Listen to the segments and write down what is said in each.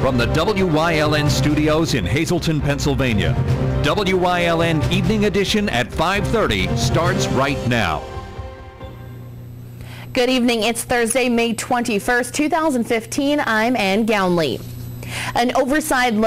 from the WYLN studios in Hazleton, Pennsylvania. WYLN Evening Edition at 5:30 starts right now. Good evening. It's Thursday, May 21st, 2015. I'm Ann Gownley. An oversized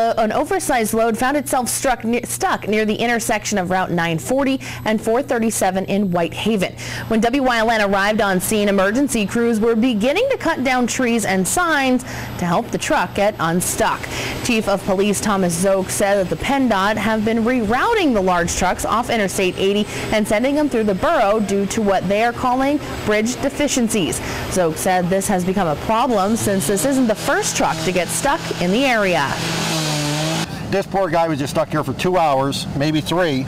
load found itself stuck near the intersection of Route 940 and 437 in Whitehaven. When WYLN arrived on scene, emergency crews were beginning to cut down trees and signs to help the truck get unstuck. Chief of Police Thomas Zoke said that the PennDOT have been rerouting the large trucks off Interstate 80 and sending them through the borough due to what they are calling bridge deficiencies. Zoke said this has become a problem since this isn't the first truck to get stuck in the area. This poor guy was just stuck here for 2 hours, maybe 3,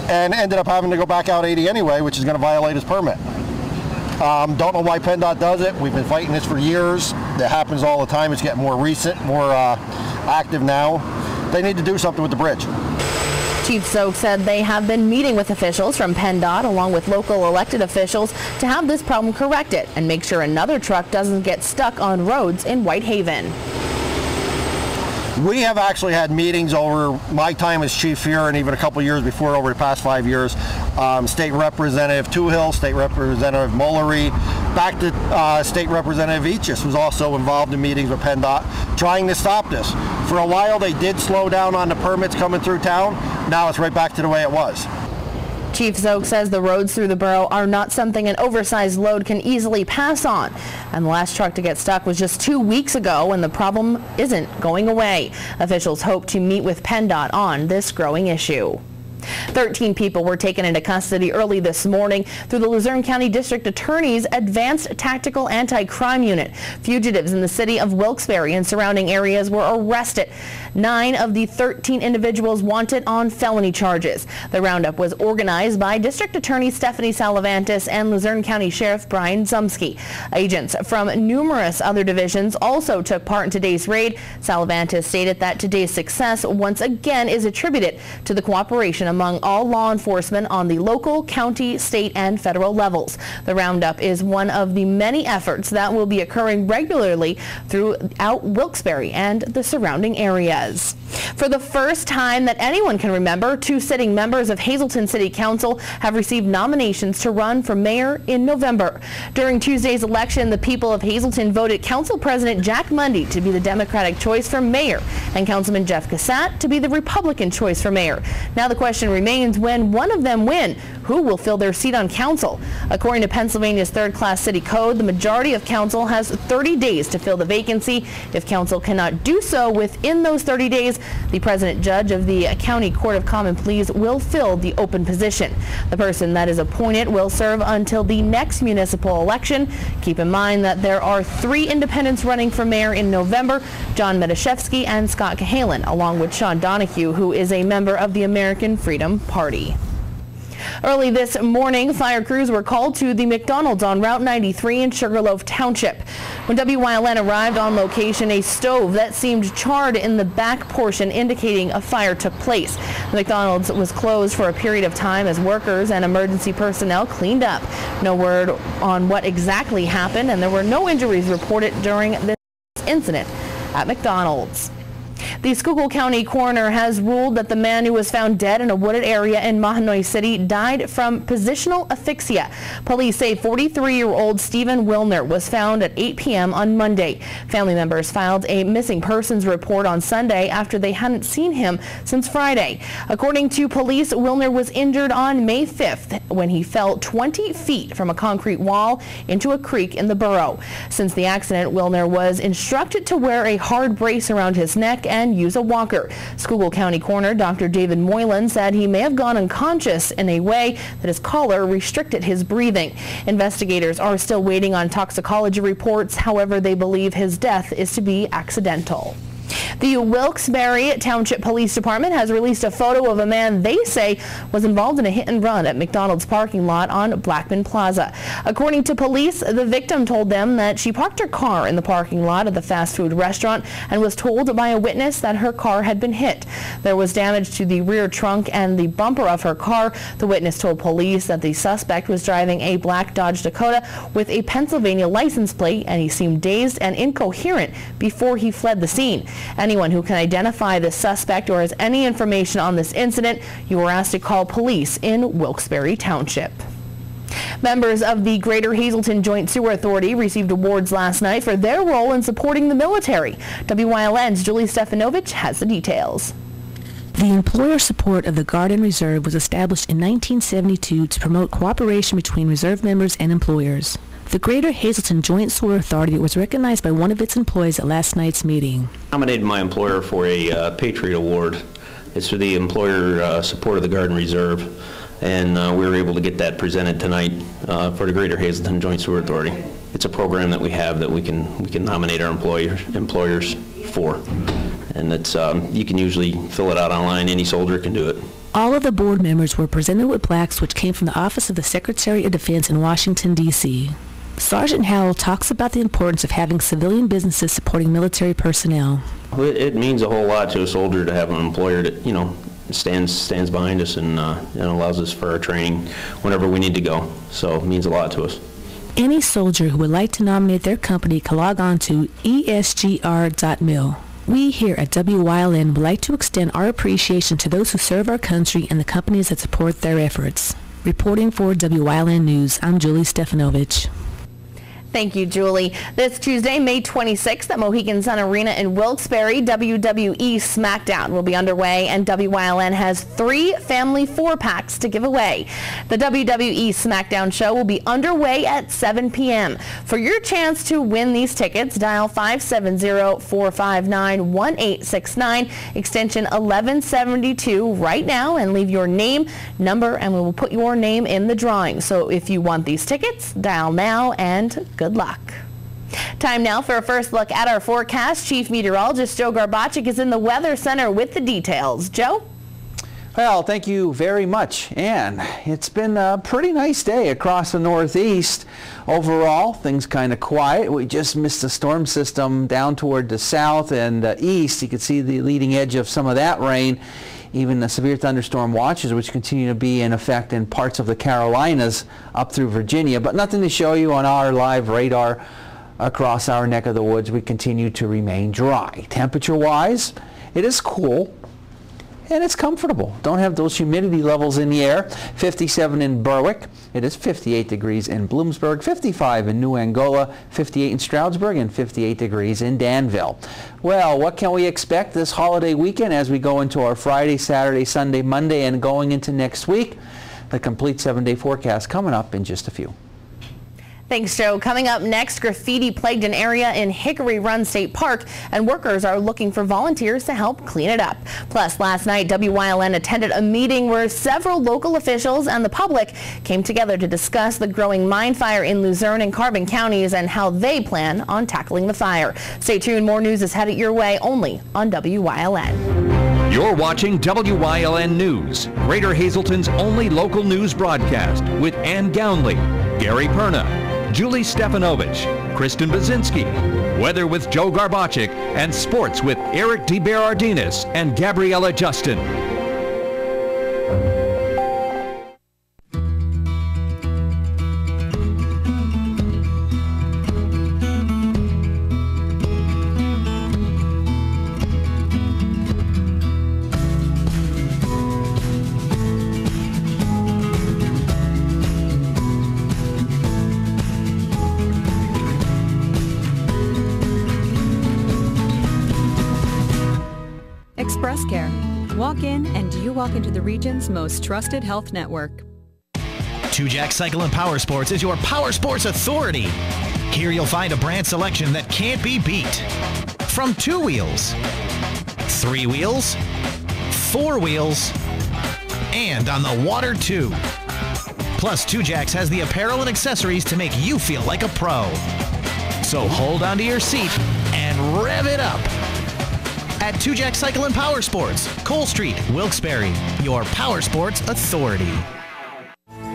and ended up having to go back out 80 anyway, which is going to violate his permit. Don't know why PennDOT does it. We've been fighting this for years. It happens all the time. It's getting more recent, more active now. They need to do something with the bridge. Chief Zoke said they have been meeting with officials from PennDOT along with local elected officials to have this problem corrected and make sure another truck doesn't get stuck on roads in Whitehaven. We have actually had meetings over my time as chief here and even a couple years before, over the past 5 years. State Representative Toohill, State Representative Mullery, back to State Representative Eachus was also involved in meetings with PennDOT trying to stop this. For a while they did slow down on the permits coming through town. Now it's right back to the way it was. Chief Zoke says the roads through the borough are not something an oversized load can easily pass on. And the last truck to get stuck was just 2 weeks ago, and the problem isn't going away. Officials hope to meet with PennDOT on this growing issue. 13 people were taken into custody early this morning through the Luzerne County District Attorney's Advanced Tactical Anti-Crime Unit. Fugitives in the city of Wilkes-Barre and surrounding areas were arrested. 9 of the 13 individuals wanted on felony charges. The roundup was organized by District Attorney Stephanie Salavantis and Luzerne County Sheriff Brian Zumsky. Agents from numerous other divisions also took part in today's raid. Salavantis stated that today's success once again is attributed to the cooperation among all law enforcement on the local, county, state, and federal levels. The roundup is one of the many efforts that will be occurring regularly throughout Wilkes-Barre and the surrounding areas. For the first time that anyone can remember, 2 sitting members of Hazleton City Council have received nominations to run for mayor in November. During Tuesday's election, the people of Hazleton voted Council President Jack Mundy to be the Democratic choice for mayor and Councilman Jeff Cassat to be the Republican choice for mayor. Now the question remains, when one of them win, who will fill their seat on council? According to Pennsylvania's third-class city code, the majority of council has 30 days to fill the vacancy. If council cannot do so within those 30 days, the president judge of the County Court of Common Pleas will fill the open position. The person that is appointed will serve until the next municipal election. Keep in mind that there are 3 independents running for mayor in November, John Medashevsky and Scott Cahalan, along with Sean Donahue, who is a member of the American Freedom Party. Early this morning, fire crews were called to the McDonald's on Route 93 in Sugarloaf Township. When WYLN arrived on location, a stove that seemed charred in the back portion indicating a fire took place. The McDonald's was closed for a period of time as workers and emergency personnel cleaned up. No word on what exactly happened, and there were no injuries reported during this incident at McDonald's. The Schuylkill County coroner has ruled that the man who was found dead in a wooded area in Mahanoy City died from positional asphyxia. Police say 43-year-old Stephen Wilner was found at 8 p.m. on Monday. Family members filed a missing persons report on Sunday after they hadn't seen him since Friday. According to police, Wilner was injured on May 5th when he fell 20 feet from a concrete wall into a creek in the borough. Since the accident, Wilner was instructed to wear a hard brace around his neck and use a walker. Schuylkill County coroner Dr. David Moylan said he may have gone unconscious in a way that his collar restricted his breathing. Investigators are still waiting on toxicology reports. However, they believe his death is to be accidental. The Wilkes-Barre Township Police Department has released a photo of a man they say was involved in a hit and run at McDonald's parking lot on Blackman Plaza. According to police, the victim told them that she parked her car in the parking lot of the fast food restaurant and was told by a witness that her car had been hit. There was damage to the rear trunk and the bumper of her car. The witness told police that the suspect was driving a black Dodge Dakota with a Pennsylvania license plate, and he seemed dazed and incoherent before he fled the scene. Anyone who can identify the suspect or has any information on this incident, you are asked to call police in Wilkes-Barre Township. Members of the Greater Hazleton Joint Sewer Authority received awards last night for their role in supporting the military. WYLN's Julie Stefanovic has the details. The employer support of the Guard and Reserve was established in 1972 to promote cooperation between reserve members and employers. The Greater Hazleton Joint Sewer Authority was recognized by one of its employees at last night's meeting. I nominated my employer for a Patriot Award. It's for the employer support of the Guard and Reserve, and we were able to get that presented tonight for the Greater Hazleton Joint Sewer Authority. It's a program that we have that we can nominate our employers for, and it's you can usually fill it out online. Any soldier can do it. All of the board members were presented with plaques which came from the Office of the Secretary of Defense in Washington, D.C. Sergeant Howell talks about the importance of having civilian businesses supporting military personnel. It means a whole lot to a soldier to have an employer that, you know, stands behind us and allows us for our training whenever we need to go. So it means a lot to us. Any soldier who would like to nominate their company can log on to esgr.mil. We here at WYLN would like to extend our appreciation to those who serve our country and the companies that support their efforts. Reporting for WYLN News, I'm Julie Stefanovic. Thank you, Julie. This Tuesday, May 26th at Mohegan Sun Arena in Wilkes-Barre, WWE SmackDown will be underway, and WYLN has 3 family 4-packs to give away. The WWE SmackDown show will be underway at 7 p.m. For your chance to win these tickets, dial 570-459-1869, extension 1172 right now, and leave your name, number, and we will put your name in the drawing. So if you want these tickets, dial now, and good luck. Time now for a first look at our forecast. Chief Meteorologist Joe Garbaczyk is in the Weather Center with the details. Joe? Well, thank you very much, Ann. It's been a pretty nice day across the Northeast. Overall, things kind of quiet. We just missed a storm system down toward the south and east. You can see the leading edge of some of that rain. Even the severe thunderstorm watches, which continue to be in effect in parts of the Carolinas up through Virginia, but nothing to show you on our live radar across our neck of the woods. We continue to remain dry. Temperature-wise, it is cool and it's comfortable. Don't have those humidity levels in the air. 57 in Berwick. It is 58 degrees in Bloomsburg, 55 in New Angola, 58 in Stroudsburg, and 58 degrees in Danville. Well, what can we expect this holiday weekend as we go into our Friday, Saturday, Sunday, Monday, and going into next week? The complete 7-day forecast coming up in just a few. Thanks, Joe. Coming up next, graffiti plagued an area in Hickory Run State Park, and workers are looking for volunteers to help clean it up. Plus, last night, WYLN attended a meeting where several local officials and the public came together to discuss the growing mine fire in Luzerne and Carbon counties and how they plan on tackling the fire. Stay tuned. More news is headed your way only on WYLN. You're watching WYLN News, Greater Hazleton's only local news broadcast, with Ann Gownley, Gary Perna, Julie Stefanovic, Kristen Bazinski, weather with Joe Garbaczyk, and sports with Eric DeBerardinis and Gabriella Justin. Express Care. Walk in and you walk into the region's most trusted health network. Tujac Cycle and Power Sports is your power sports authority. Here you'll find a brand selection that can't be beat. From 2 wheels, 3 wheels, 4 wheels, and on the water too. Plus, Tujac has the apparel and accessories to make you feel like a pro. So hold onto your seat and rev it up. at Tujac Cycle and Power Sports, Cole Street, Wilkes-Barre, your power sports authority.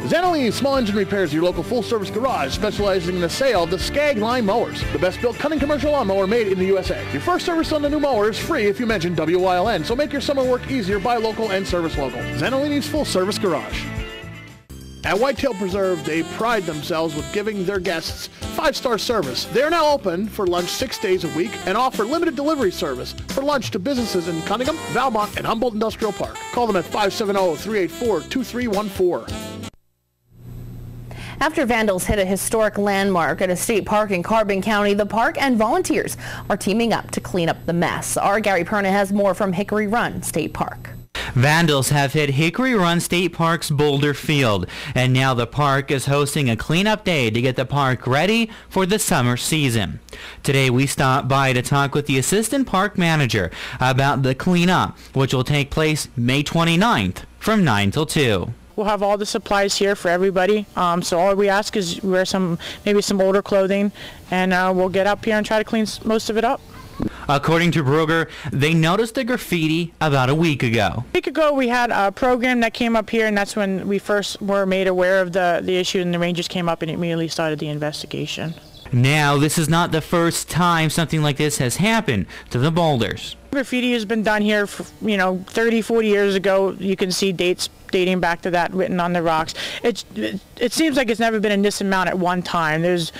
Zanolini Small Engine Repairs, your local full-service garage specializing in the sale of the Skag line mowers, the best-built cutting commercial lawnmower made in the USA. Your first service on the new mower is free if you mention WYLN, so make your summer work easier. Buy local and service local. Zanolini's full-service garage. At Whitetail Preserve, they pride themselves with giving their guests 5-star service. They are now open for lunch 6 days a week and offer limited delivery service for lunch to businesses in Cunningham, Valmont, and Humboldt Industrial Park. Call them at 570-384-2314. After vandals hit a historic landmark at a state park in Carbon County, the park and volunteers are teaming up to clean up the mess. Our Gary Perna has more from Hickory Run State Park. Vandals have hit Hickory Run State Park's Boulder Field, and now the park is hosting a cleanup day to get the park ready for the summer season. Today we stopped by to talk with the assistant park manager about the cleanup, which will take place May 29th from 9 till 2. We'll have all the supplies here for everybody. So all we ask is wear maybe some older clothing, and we'll get up here and try to clean most of it up. According to Brugger, they noticed the graffiti about a week ago. A week ago we had a program that came up here, and that's when we first were made aware of the issue, and the rangers came up and immediately started the investigation. Now, this is not the first time something like this has happened to the boulders. Graffiti has been done here for, 30, 40 years ago. You can see dates dating back to that written on the rocks. It seems like it's never been in this amount at one time. There's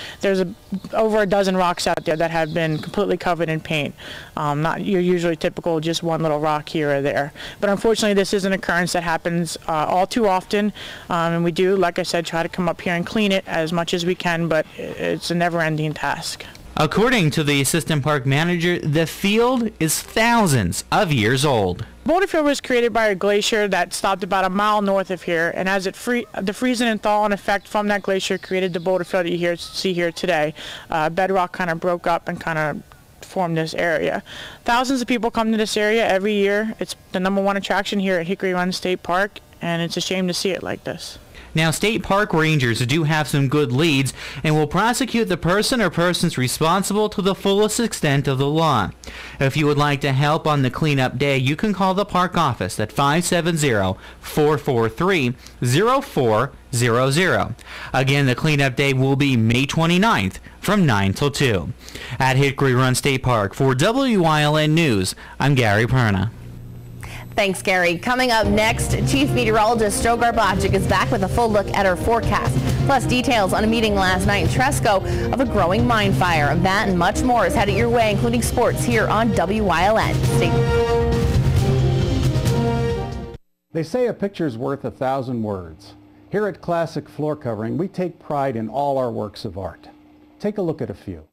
over a dozen rocks out there that have been completely covered in paint. Not your usually typical just one little rock here or there. But unfortunately, this is an occurrence that happens all too often. And we do, like I said, try to come up here and clean it as much as we can, but it's a never-ending task. According to the assistant park manager, the field is thousands of years old. Boulder Field was created by a glacier that stopped about a mile north of here, and as the freezing and thawing effect from that glacier created the Boulder Field that you see here today. Bedrock kind of broke up and kind of formed this area. Thousands of people come to this area every year. It's the #1 attraction here at Hickory Run State Park, and it's a shame to see it like this. Now, state park rangers do have some good leads and will prosecute the person or persons responsible to the fullest extent of the law. If you would like to help on the cleanup day, you can call the park office at 570-443-0400. Again, the cleanup day will be May 29th from 9 till 2. At Hickory Run State Park, for WYLN News, I'm Gary Perna. Thanks, Gary. Coming up next, Chief Meteorologist Joe Garbacic is back with a full look at our forecast, plus details on a meeting last night in Tresco of a growing mine fire. That and much more is headed your way, including sports here on WYLN. They say a picture's worth 1,000 words. Here at Classic Floor Covering, we take pride in all our works of art. Take a look at a few.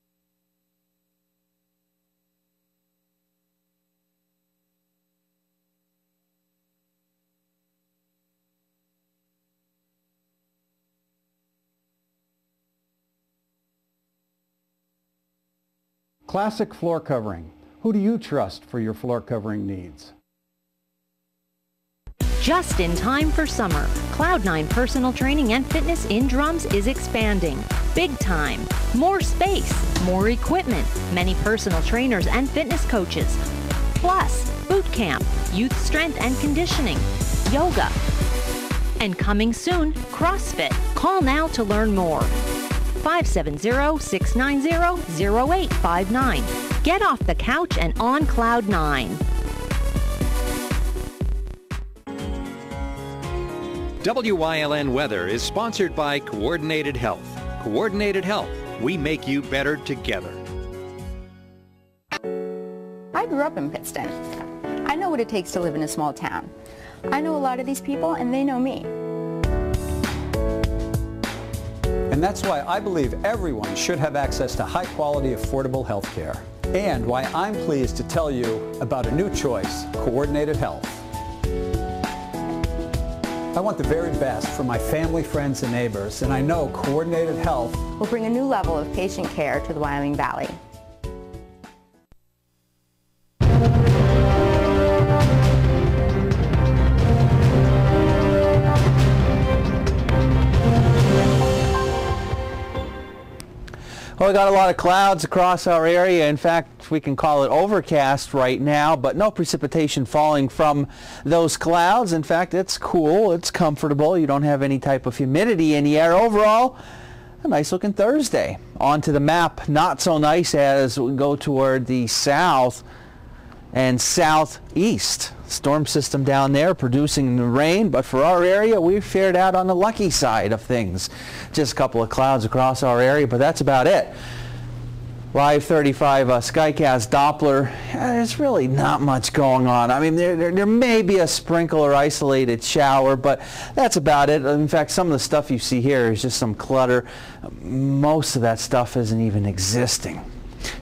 Classic Floor Covering. Who do you trust for your floor covering needs? Just in time for summer, Cloud9 Personal Training and Fitness in Drums is expanding. Big time. More space, more equipment, many personal trainers and fitness coaches. Plus, boot camp, youth strength and conditioning, yoga. And coming soon, CrossFit. Call now to learn more. 570-690-0859. Get off the couch and on Cloud9. WYLN Weather is sponsored by Coordinated Health. Coordinated Health, we make you better together. I grew up in Pittston. I know what it takes to live in a small town. I know a lot of these people and they know me. And that's why I believe everyone should have access to high-quality, affordable health care. And why I'm pleased to tell you about a new choice, Coordinated Health. I want the very best for my family, friends, and neighbors, and I know Coordinated Health will bring a new level of patient care to the Wyoming Valley. Well, we got a lot of clouds across our area. In fact, we can call it overcast right now, but no precipitation falling from those clouds. In fact, it's cool, it's comfortable. You don't have any type of humidity in the air. Overall, a nice looking Thursday. Onto the map, not so nice as we go toward the south and southeast. Storm system down there producing the rain, but for our area, we fared out on the lucky side of things. Just a couple of clouds across our area, but that's about it. Live 35 Skycast Doppler, there's really not much going on. I mean, there may be a sprinkle or isolated shower, but that's about it. In fact, some of the stuff you see here is just some clutter. Most of that stuff isn't even existing.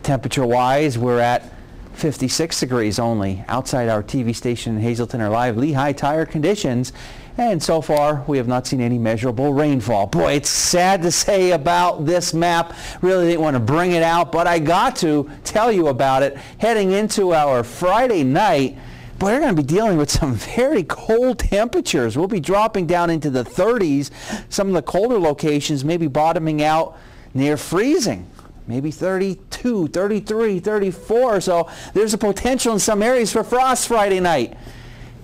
Temperature-wise, we're at 56 degrees only. Outside our TV station in Hazleton are live Lehigh tire conditions, and so far we have not seen any measurable rainfall. Boy, it's sad to say about this map. Really didn't want to bring it out, but I got to tell you about it. Heading into our Friday night, boy, we're going to be dealing with some very cold temperatures. We'll be dropping down into the 30s. Some of the colder locations may be bottoming out near freezing. Maybe 32, 33, 34. So there's a potential in some areas for frost Friday night.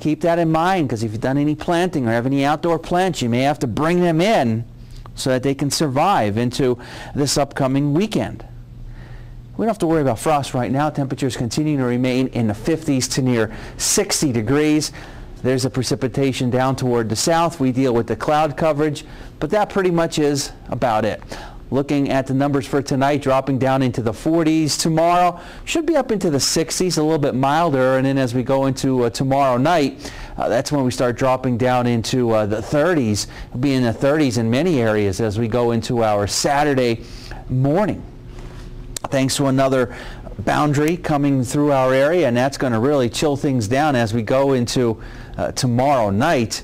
Keep that in mind, because if you've done any planting or have any outdoor plants, you may have to bring them in so that they can survive into this upcoming weekend. We don't have to worry about frost right now. Temperatures continue to remain in the 50s to near 60 degrees. There's a precipitation down toward the south. We deal with the cloud coverage, but that pretty much is about it. Looking at the numbers for tonight, dropping down into the 40s. Tomorrow should be up into the 60s, a little bit milder, and then as we go into tomorrow night, that's when we start dropping down into the 30s. It'll be in the 30s in many areas as we go into our Saturday morning. Thanks to another boundary coming through our area, and that's going to really chill things down as we go into tomorrow night.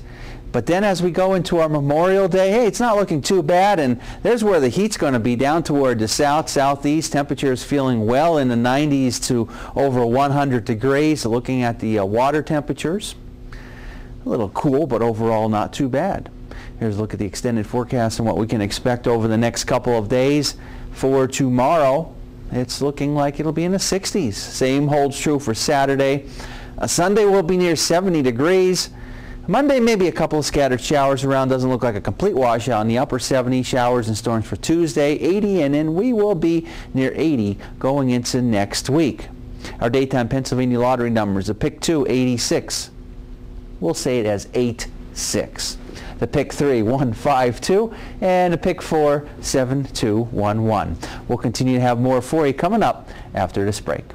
But then as we go into our Memorial Day, hey, it's not looking too bad, and there's where the heat's going to be, down toward the south, southeast. Temperatures feeling well in the 90s to over 100 degrees. Looking at the water temperatures, a little cool, but overall not too bad. Here's a look at the extended forecast and what we can expect over the next couple of days. For tomorrow, it's looking like it'll be in the 60s. Same holds true for Saturday. Sunday will be near 70 degrees. Monday, maybe a couple of scattered showers around. Doesn't look like a complete washout in the upper 70s. Showers and storms for Tuesday, 80, and then we will be near 80 going into next week. Our daytime Pennsylvania lottery numbers, the pick 2, 86. We'll say it as 8-6. The pick 3, 152, and the pick 4, 7211. We'll continue to have more for you coming up after this break.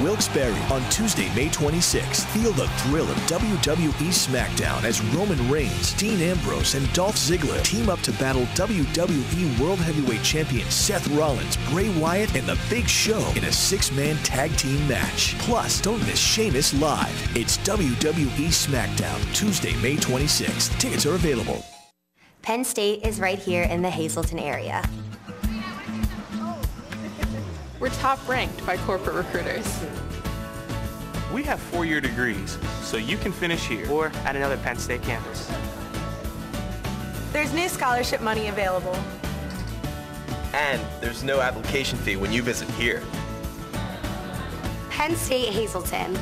Wilkes-Barre on Tuesday, May 26th. Feel the thrill of WWE SmackDown as Roman Reigns, Dean Ambrose, and Dolph Ziggler team up to battle WWE World Heavyweight Champion Seth Rollins, Bray Wyatt, and The Big Show in a 6-man tag team match. Plus, don't miss Sheamus live. It's WWE SmackDown, Tuesday, May 26th. Tickets are available. Penn State is right here in the Hazleton area. We're top ranked by corporate recruiters. We have 4-year degrees, so you can finish here or at another Penn State campus. There's new scholarship money available. And there's no application fee when you visit here. Penn State Hazleton.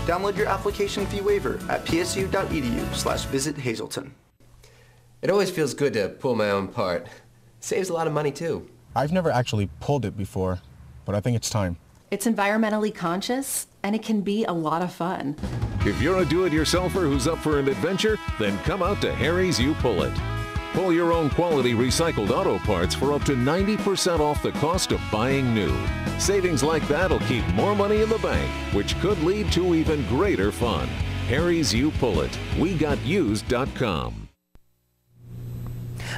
Download your application fee waiver at psu.edu/visit Hazleton. It always feels good to pull my own part. Saves a lot of money too. I've never actually pulled it before, but I think it's time. It's environmentally conscious, and it can be a lot of fun. If you're a do-it-yourselfer who's up for an adventure, then come out to Harry's You Pull It. Pull your own quality recycled auto parts for up to 90% off the cost of buying new. Savings like that'll keep more money in the bank, which could lead to even greater fun. Harry's You Pull It. WeGotUsed.com.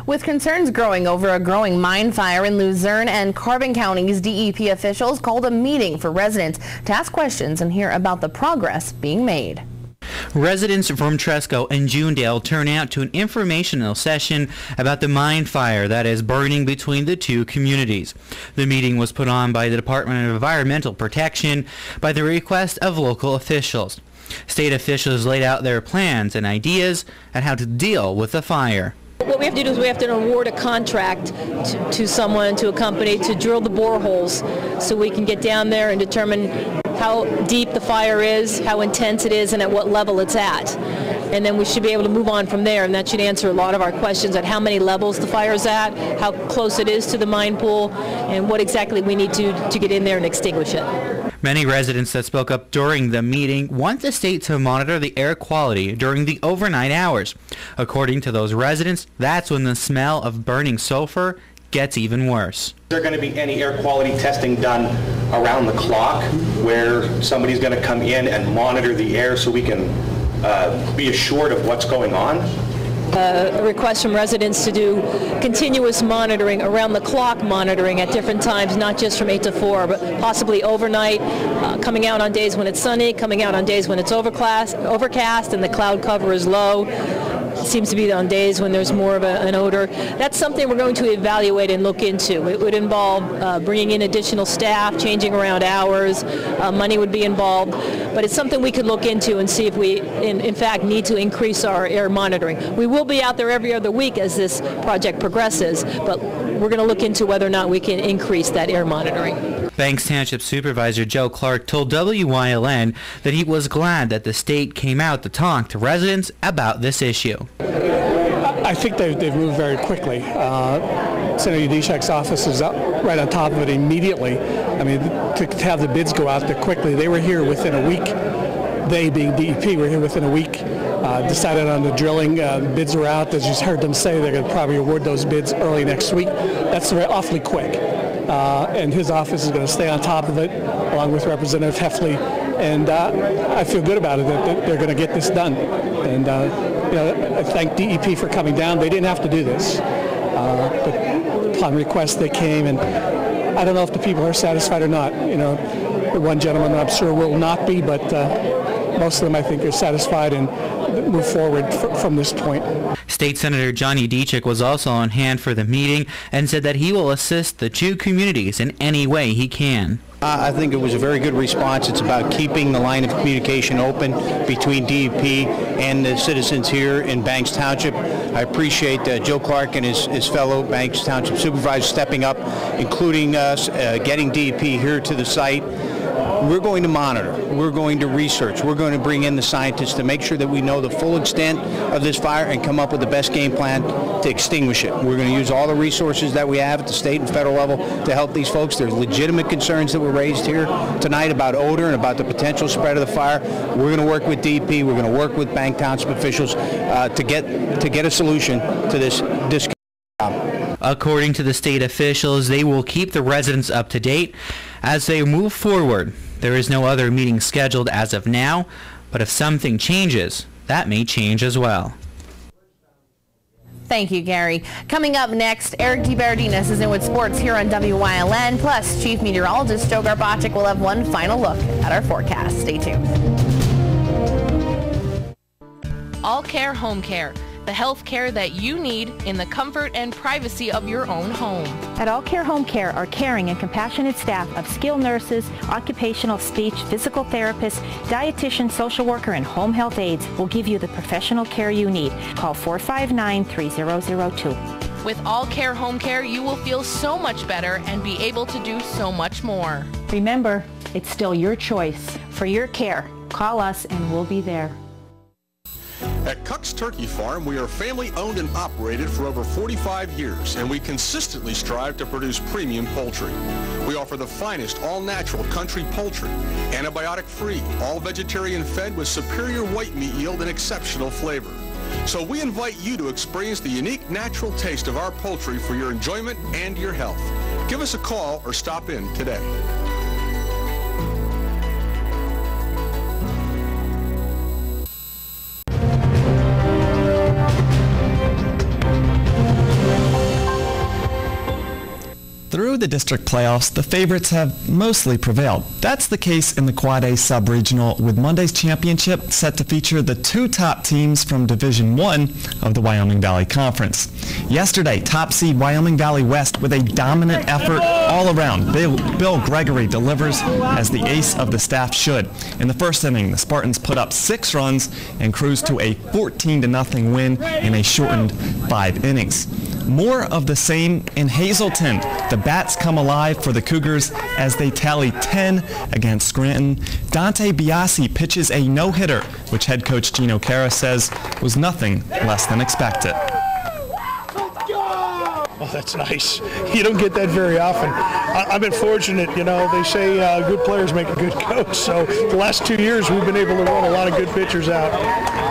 With concerns growing over a growing mine fire in Luzerne and Carbon counties, DEP officials called a meeting for residents to ask questions and hear about the progress being made. Residents from Tresco and Junedale turn out to an informational session about the mine fire that is burning between the two communities. The meeting was put on by the Department of Environmental Protection by the request of local officials. State officials laid out their plans and ideas on how to deal with the fire. What we have to do is we have to award a contract to someone, to a company, to drill the boreholes so we can get down there and determine how deep the fire is, how intense it is, and at what level it's at. And then we should be able to move on from there, and that should answer a lot of our questions at how many levels the fire is at, how close it is to the mine pool, and what exactly we need to get in there and extinguish it. Many residents that spoke up during the meeting want the state to monitor the air quality during the overnight hours. According to those residents, that's when the smell of burning sulfur gets even worse. Is there going to be any air quality testing done around the clock where somebody's going to come in and monitor the air so we can be assured of what's going on? A request from residents to do continuous monitoring, around-the-clock monitoring at different times, not just from 8 to 4, but possibly overnight, coming out on days when it's sunny, coming out on days when it's overcast and the cloud cover is low. It seems to be on days when there's more of an odor. That's something we're going to evaluate and look into. It would involve bringing in additional staff, changing around hours, money would be involved, but it's something we could look into and see if we, in fact, need to increase our air monitoring. We will be out there every other week as this project progresses, but we're going to look into whether or not we can increase that air monitoring. Banks Township Supervisor Joe Clark told WYLN that he was glad that the state came out to talk to residents about this issue. I think they've moved very quickly. Senator Udishak's office is up right on top of it immediately. I mean, to have the bids go out there quickly, they were here within a week. They, being DEP, were here within a week. Decided on the drilling. Bids are out. As you heard them say, they're going to probably award those bids early next week. That's awfully quick. And his office is going to stay on top of it, along with Representative Heffley. And I feel good about it, that they're going to get this done. And I thank DEP for coming down. They didn't have to do this. But upon request, they came. And I don't know if the people are satisfied or not. The one gentleman I'm sure will not be, but most of them I think are satisfied and move forward from this point. State Senator Johnny Dietrich was also on hand for the meeting and said that he will assist the two communities in any way he can. I think it was a very good response. It's about keeping the line of communication open between DEP and the citizens here in Banks Township. I appreciate Joe Clark and his fellow Banks Township supervisors stepping up, including us, getting DEP here to the site. We're going to monitor, we're going to research, we're going to bring in the scientists to make sure that we know the full extent of this fire and come up with the best game plan to extinguish it. We're going to use all the resources that we have at the state and federal level to help these folks. There's legitimate concerns that were raised here tonight about odor and about the potential spread of the fire. We're going to work with DEP, we're going to work with Bank Township officials to get a solution to this problem. According to the state officials, they will keep the residents up to date as they move forward. There is no other meeting scheduled as of now, but if something changes, that may change as well. Thank you, Gary. Coming up next, Eric DeBardinas is in with sports here on WYLN. Plus, Chief Meteorologist Joe Garbacik will have one final look at our forecast. Stay tuned. All Care Home Care, the health care that you need in the comfort and privacy of your own home. At All Care Home Care, our caring and compassionate staff of skilled nurses, occupational, speech, physical therapists, dietitian, social worker, and home health aides will give you the professional care you need. Call 459-3002. With All Care Home Care, you will feel so much better and be able to do so much more. Remember, it's still your choice. For your care, call us and we'll be there. At Cuck's Turkey Farm, we are family owned and operated for over 45 years, and we consistently strive to produce premium poultry. We offer the finest all-natural country poultry, antibiotic-free, all-vegetarian fed with superior white meat yield and exceptional flavor. So we invite you to experience the unique natural taste of our poultry for your enjoyment and your health. Give us a call or stop in today. Through the district playoffs, the favorites have mostly prevailed. That's the case in the Quad A sub-regional, with Monday's championship set to feature the two top teams from Division I of the Wyoming Valley Conference. Yesterday, top seed Wyoming Valley West with a dominant effort all around. Bill Gregory delivers as the ace of the staff should. In the first inning, the Spartans put up 6 runs and cruised to a 14-0 win in a shortened 5 innings. More of the same in Hazleton. The bats come alive for the Cougars as they tally 10 against Scranton. Dante Biasi pitches a no-hitter, which head coach Gino Cara says was nothing less than expected. Oh, that's nice. You don't get that very often. I've been fortunate, you know, they say good players make a good coach. So the last 2 years we've been able to run a lot of good pitchers out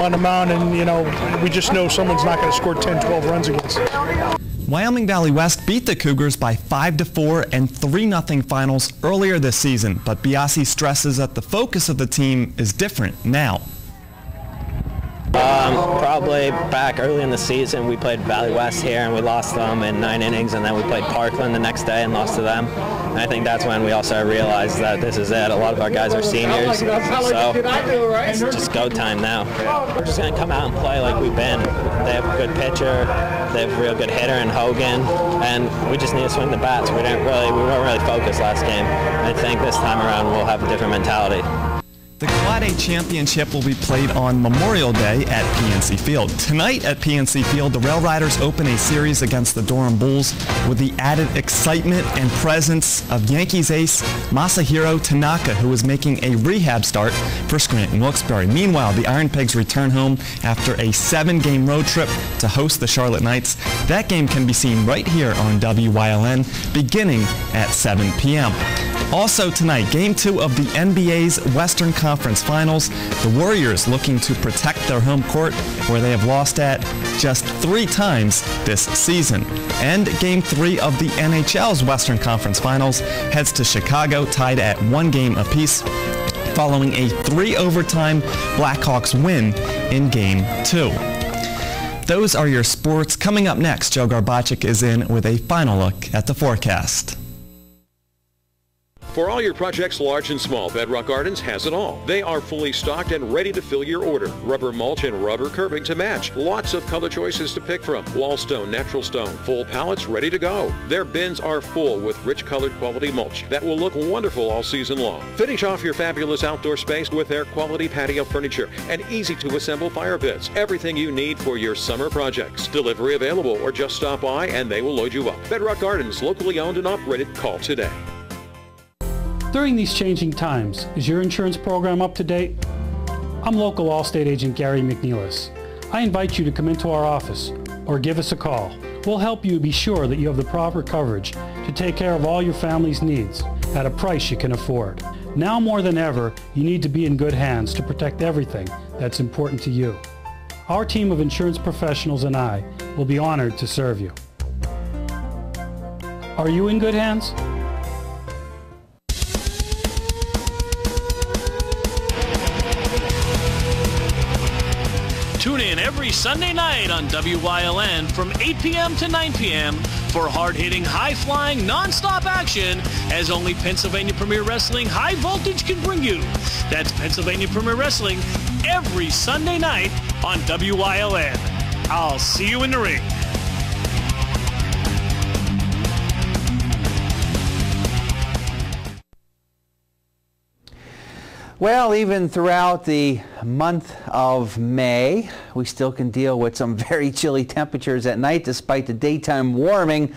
on the mound, and, you know, we just know someone's not going to score 10, 12 runs against us. Wyoming Valley West beat the Cougars by 5-4 and 3-0 finals earlier this season, but Biasi stresses that the focus of the team is different now. Probably back early in the season, we played Valley West here and we lost them in 9 innings, and then we played Parkland the next day and lost to them. And I think that's when we all started to realize that this is it. A lot of our guys are seniors, so it's just go time now. We're just going to come out and play like we've been. They have a good pitcher, they have a real good hitter in Hogan, and we just need to swing the bats. We weren't really focused last game. I think this time around we'll have a different mentality. The Quad A Championship will be played on Memorial Day at PNC Field. Tonight at PNC Field, the Rail Riders open a series against the Durham Bulls with the added excitement and presence of Yankees ace Masahiro Tanaka, who is making a rehab start for Scranton Wilkes-Barre. Meanwhile, the Iron Pigs return home after a 7-game road trip to host the Charlotte Knights. That game can be seen right here on WYLN beginning at 7 p.m. Also tonight, Game 2 of the NBA's Western Conference Finals. The Warriors looking to protect their home court, where they have lost at just 3 times this season. And Game 3 of the NHL's Western Conference Finals heads to Chicago, tied at 1 game apiece, following a 3-overtime Blackhawks win in Game 2. Those are your sports. Coming up next, Joe Garbaczyk is in with a final look at the forecast. For all your projects, large and small, Bedrock Gardens has it all. They are fully stocked and ready to fill your order. Rubber mulch and rubber curbing to match. Lots of color choices to pick from. Wall stone, natural stone, full pallets ready to go. Their bins are full with rich colored quality mulch that will look wonderful all season long. Finish off your fabulous outdoor space with their quality patio furniture and easy to assemble fire pits. Everything you need for your summer projects. Delivery available, or just stop by and they will load you up. Bedrock Gardens, locally owned and operated. Call today. During these changing times, is your insurance program up to date? I'm local Allstate agent Gary McNeilis. I invite you to come into our office or give us a call. We'll help you be sure that you have the proper coverage to take care of all your family's needs at a price you can afford. Now more than ever, you need to be in good hands to protect everything that's important to you. Our team of insurance professionals and I will be honored to serve you. Are you in good hands? Tune in every Sunday night on WYLN from 8 p.m. to 9 p.m. for hard-hitting, high-flying, non-stop action as only Pennsylvania Premier Wrestling High Voltage can bring you. That's Pennsylvania Premier Wrestling every Sunday night on WYLN. I'll see you in the ring. Well, even throughout the month of May, we still can deal with some very chilly temperatures at night despite the daytime warming.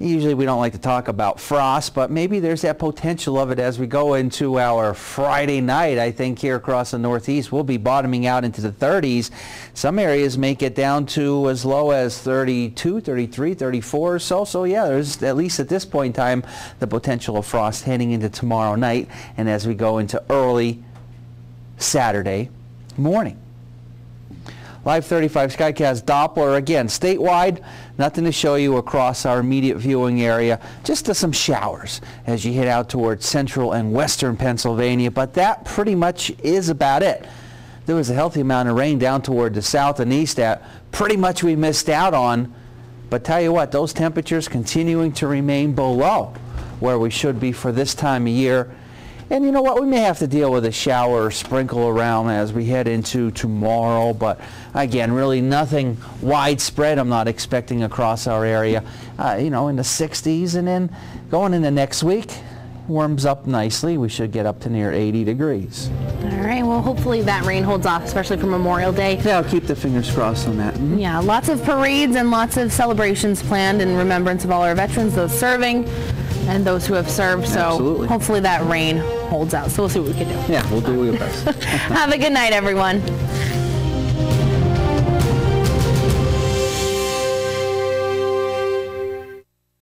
Usually we don't like to talk about frost, but maybe there's that potential of it as we go into our Friday night. I think here across the Northeast we'll be bottoming out into the 30s. Some areas may get down to as low as 32, 33, 34 or so. So yeah, there's, at least at this point in time, the potential of frost heading into tomorrow night and as we go into early Saturday morning. Live 35 Skycast Doppler again statewide. Nothing to show you across our immediate viewing area. Just some showers as you head out towards central and western Pennsylvania, but that pretty much is about it. There was a healthy amount of rain down toward the south and east that pretty much we missed out on But tell you what, those temperatures continuing to remain below where we should be for this time of year. And you know what, we may have to deal with a shower or sprinkle around as we head into tomorrow, but again, really nothing widespread I'm not expecting across our area. You know, in the 60s, and then going into next week, warms up nicely. We should get up to near 80 degrees. All right, well, hopefully that rain holds off, especially for Memorial Day. Yeah, I'll keep the fingers crossed on that. Yeah, lots of parades and lots of celebrations planned in remembrance of all our veterans, those serving and those who have served. So Absolutely. Hopefully that rain holds out. So we'll see what we can do. Yeah, we'll do our best. Have a good night, everyone.